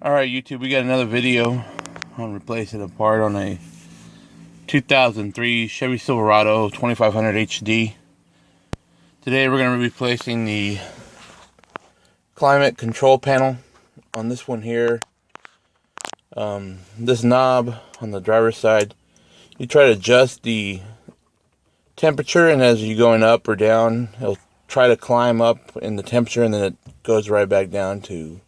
Alright YouTube, we got another video on replacing a part on a 2003 Chevy Silverado 2500 HD. Today we're going to be replacing the climate control panel on this one here. This knob on the driver's side, you try to adjust the temperature, and as you're going up or down, it'll try to climb up in the temperature, and then it goes right back down to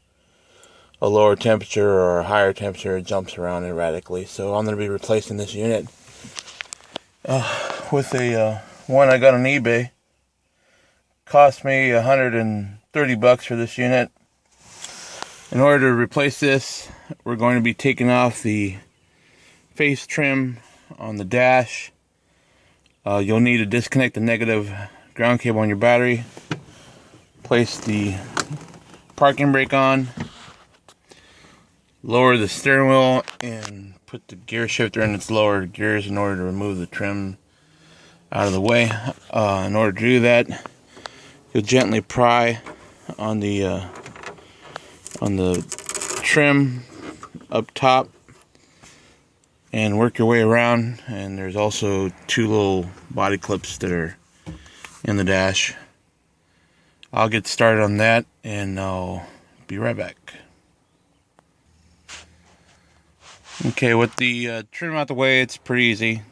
a lower temperature or a higher temperature. It jumps around erratically. So I'm going to be replacing this unit with a one I got on eBay. Cost me $130 for this unit. In order to replace this, we're going to be taking off the face trim on the dash. You'll need to disconnect the negative ground cable on your battery, place the parking brake on, lower the steering wheel, and put the gear shifter in its lower gears in order to remove the trim out of the way. In order to do that, you'll gently pry on the trim up top and work your way around. And there's also two little body clips that are in the dash. I'll get started on that and I'll be right back. Okay, with the trim out the way, it's pretty easy.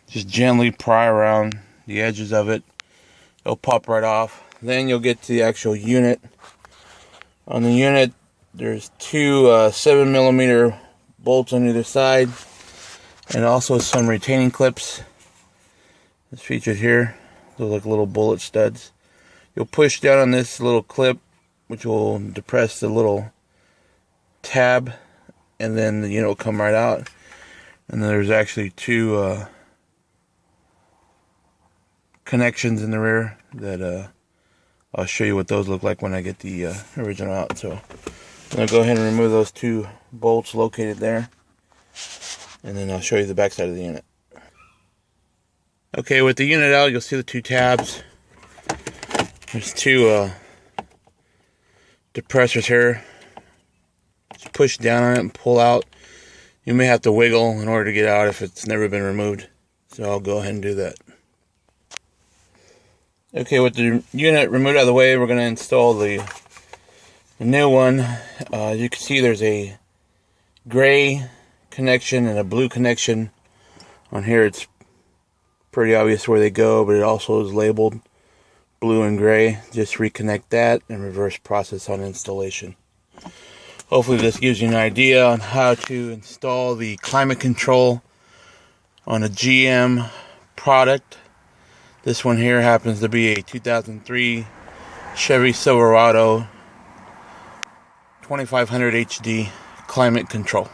Just gently pry around the edges of it. It'll pop right off. Then you'll get to the actual unit. On the unit, there's two 7mm bolts on either side, and also some retaining clips. It's featured here. Those look like little bullet studs. You'll push down on this little clip, which will depress the little tab, and then the unit will come right out. And then there's actually two connections in the rear that I'll show you what those look like when I get the original out. So I'm going to go ahead and remove those two bolts located there, and then I'll show you the back side of the unit. Okay, with the unit out, you'll see the two tabs. There's two depressors here. Just push down on it and pull out. You may have to wiggle in order to get out if it's never been removed. So I'll go ahead and do that. Okay, with the unit removed out of the way, we're going to install the new one. You can see there's a gray connection and a blue connection. On here it's pretty obvious where they go, but it also is labeled blue and gray. Just reconnect that and reverse process on installation. Hopefully this gives you an idea on how to install the climate control on a GM product. This one here happens to be a 2003 Chevy Silverado 2500 HD climate control.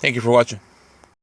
Thank you for watching.